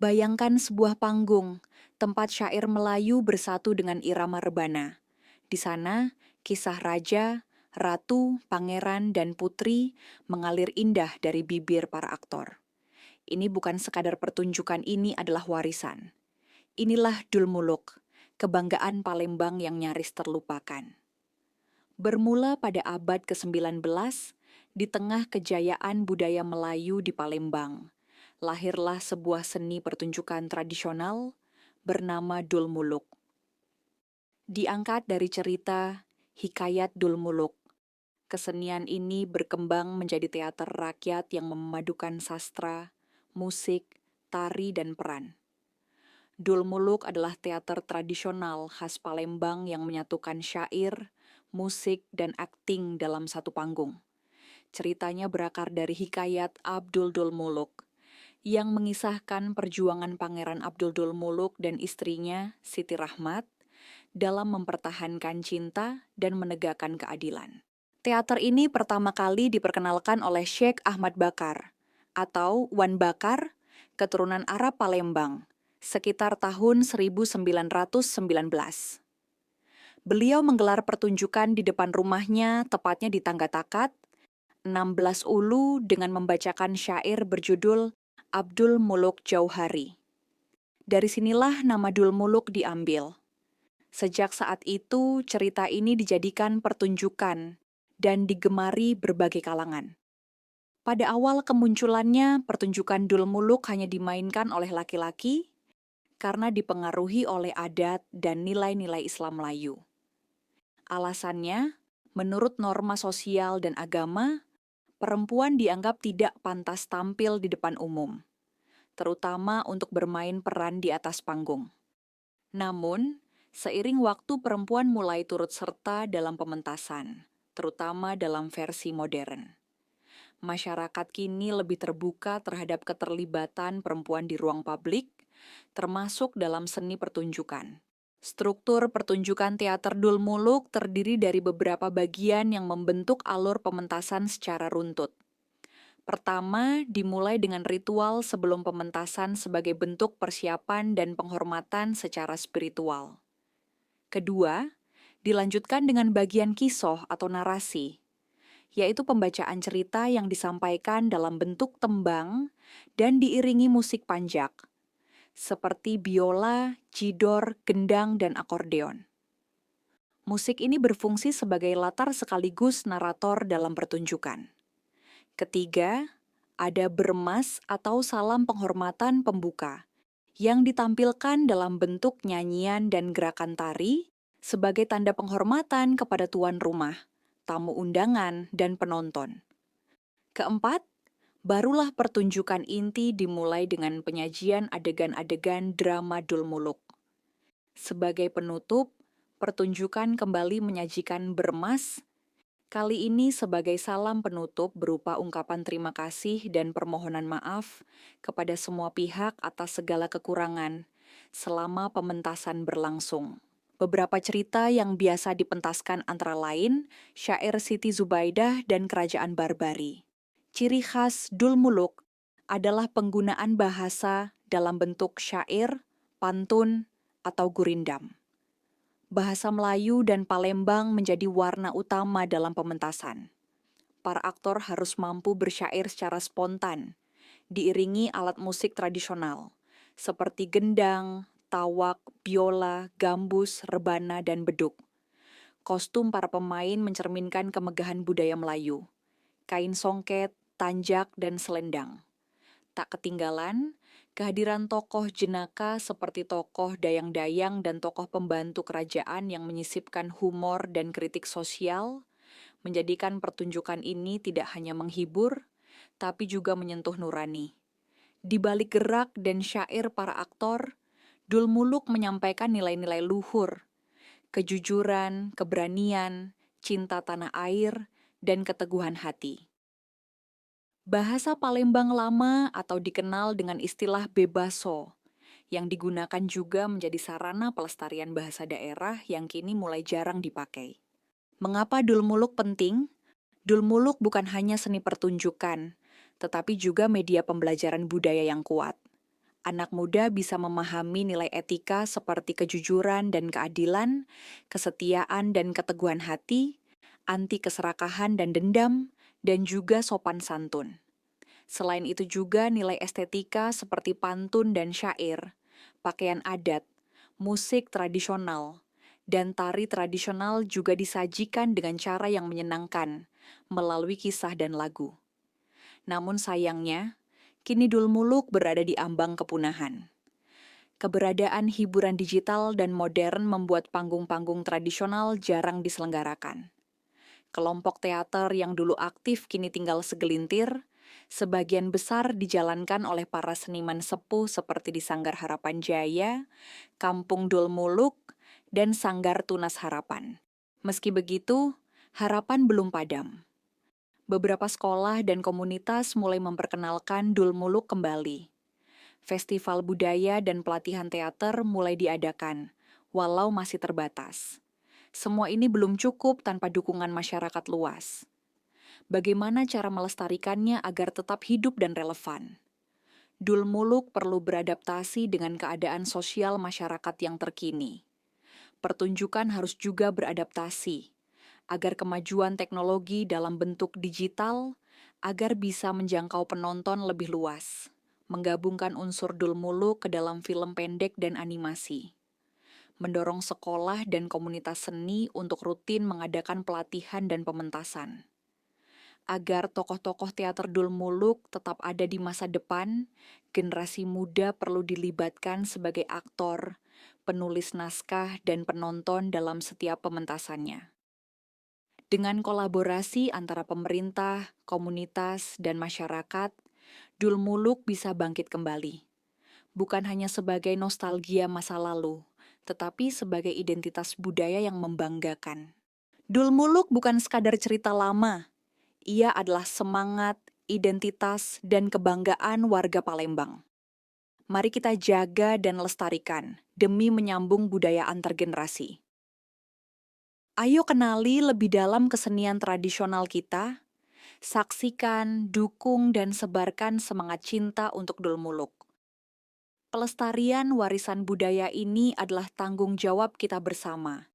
Bayangkan sebuah panggung, tempat syair Melayu bersatu dengan irama rebana. Di sana, kisah raja, ratu, pangeran, dan putri mengalir indah dari bibir para aktor. Ini bukan sekadar pertunjukan, ini adalah warisan. Inilah Dul Muluk, kebanggaan Palembang yang nyaris terlupakan. Bermula pada abad ke-19, di tengah kejayaan budaya Melayu di Palembang, lahirlah sebuah seni pertunjukan tradisional bernama Dul Muluk. Diangkat dari cerita Hikayat Dul Muluk, kesenian ini berkembang menjadi teater rakyat yang memadukan sastra, musik, tari, dan peran. Dul Muluk adalah teater tradisional khas Palembang yang menyatukan syair, musik, dan akting dalam satu panggung. Ceritanya berakar dari hikayat Abdul Dul Muluk, yang mengisahkan perjuangan Pangeran Abdul Dul Muluk dan istrinya, Siti Rahmat, dalam mempertahankan cinta dan menegakkan keadilan. Teater ini pertama kali diperkenalkan oleh Syekh Ahmad Bakar, atau Wan Bakar, keturunan Arab Palembang, sekitar tahun 1919. Beliau menggelar pertunjukan di depan rumahnya, tepatnya di Tangga Takat, 16 Ulu dengan membacakan syair berjudul Abdul Muluk Jauhari. Dari sinilah nama Dul Muluk diambil. Sejak saat itu, cerita ini dijadikan pertunjukan dan digemari berbagai kalangan. Pada awal kemunculannya, pertunjukan Dul Muluk hanya dimainkan oleh laki-laki karena dipengaruhi oleh adat dan nilai-nilai Islam Melayu. Alasannya, menurut norma sosial dan agama, perempuan dianggap tidak pantas tampil di depan umum, terutama untuk bermain peran di atas panggung. Namun, seiring waktu perempuan mulai turut serta dalam pementasan, terutama dalam versi modern. Masyarakat kini lebih terbuka terhadap keterlibatan perempuan di ruang publik, termasuk dalam seni pertunjukan. Struktur pertunjukan teater Dul Muluk terdiri dari beberapa bagian yang membentuk alur pementasan secara runtut. Pertama, dimulai dengan ritual sebelum pementasan sebagai bentuk persiapan dan penghormatan secara spiritual. Kedua, dilanjutkan dengan bagian kisoh atau narasi, yaitu pembacaan cerita yang disampaikan dalam bentuk tembang dan diiringi musik panjak, seperti biola, jidor, gendang, dan akordeon. Musik ini berfungsi sebagai latar sekaligus narator dalam pertunjukan. Ketiga, ada bermas atau salam penghormatan pembuka yang ditampilkan dalam bentuk nyanyian dan gerakan tari sebagai tanda penghormatan kepada tuan rumah, tamu undangan, dan penonton. Keempat, barulah pertunjukan inti dimulai dengan penyajian adegan-adegan drama Dul Muluk. Sebagai penutup, pertunjukan kembali menyajikan bermas, kali ini sebagai salam penutup berupa ungkapan terima kasih dan permohonan maaf kepada semua pihak atas segala kekurangan selama pementasan berlangsung. Beberapa cerita yang biasa dipentaskan antara lain syair Siti Zubaidah dan Kerajaan Barbari. Ciri khas Dul Muluk adalah penggunaan bahasa dalam bentuk syair, pantun, atau gurindam. Bahasa Melayu dan Palembang menjadi warna utama dalam pementasan. Para aktor harus mampu bersyair secara spontan, diiringi alat musik tradisional, seperti gendang, tawak, biola, gambus, rebana, dan beduk. Kostum para pemain mencerminkan kemegahan budaya Melayu. Kain songket, tanjak, dan selendang. Tak ketinggalan, kehadiran tokoh jenaka seperti tokoh dayang-dayang dan tokoh pembantu kerajaan yang menyisipkan humor dan kritik sosial, menjadikan pertunjukan ini tidak hanya menghibur, tapi juga menyentuh nurani. Di balik gerak dan syair para aktor, Dul Muluk menyampaikan nilai-nilai luhur, kejujuran, keberanian, cinta tanah air, dan keteguhan hati. Bahasa Palembang lama atau dikenal dengan istilah bebaso, yang digunakan juga menjadi sarana pelestarian bahasa daerah yang kini mulai jarang dipakai. Mengapa Dul Muluk penting? Dul Muluk bukan hanya seni pertunjukan, tetapi juga media pembelajaran budaya yang kuat. Anak muda bisa memahami nilai etika seperti kejujuran dan keadilan, kesetiaan dan keteguhan hati, anti keserakahan dan dendam, dan juga sopan santun. Selain itu juga nilai estetika seperti pantun dan syair, pakaian adat, musik tradisional, dan tari tradisional juga disajikan dengan cara yang menyenangkan melalui kisah dan lagu. Namun sayangnya, kini Dul Muluk berada di ambang kepunahan. Keberadaan hiburan digital dan modern membuat panggung-panggung tradisional jarang diselenggarakan. Kelompok teater yang dulu aktif kini tinggal segelintir, sebagian besar dijalankan oleh para seniman sepuh seperti di Sanggar Harapan Jaya, Kampung Dul Muluk, dan Sanggar Tunas Harapan. Meski begitu, harapan belum padam. Beberapa sekolah dan komunitas mulai memperkenalkan Dul Muluk kembali. Festival budaya dan pelatihan teater mulai diadakan, walau masih terbatas. Semua ini belum cukup tanpa dukungan masyarakat luas. Bagaimana cara melestarikannya agar tetap hidup dan relevan? Dul Muluk perlu beradaptasi dengan keadaan sosial masyarakat yang terkini. Pertunjukan harus juga beradaptasi, agar kemajuan teknologi dalam bentuk digital agar bisa menjangkau penonton lebih luas, menggabungkan unsur Dul Muluk ke dalam film pendek dan animasi, mendorong sekolah dan komunitas seni untuk rutin mengadakan pelatihan dan pementasan. Agar tokoh-tokoh teater Dul Muluk tetap ada di masa depan, generasi muda perlu dilibatkan sebagai aktor, penulis naskah, dan penonton dalam setiap pementasannya. Dengan kolaborasi antara pemerintah, komunitas, dan masyarakat, Dul Muluk bisa bangkit kembali. Bukan hanya sebagai nostalgia masa lalu, tetapi sebagai identitas budaya yang membanggakan. Dul Muluk bukan sekadar cerita lama. Ia adalah semangat, identitas, dan kebanggaan warga Palembang. Mari kita jaga dan lestarikan demi menyambung budaya antar generasi. Ayo kenali lebih dalam kesenian tradisional kita, saksikan, dukung, dan sebarkan semangat cinta untuk Dul Muluk. Pelestarian warisan budaya ini adalah tanggung jawab kita bersama,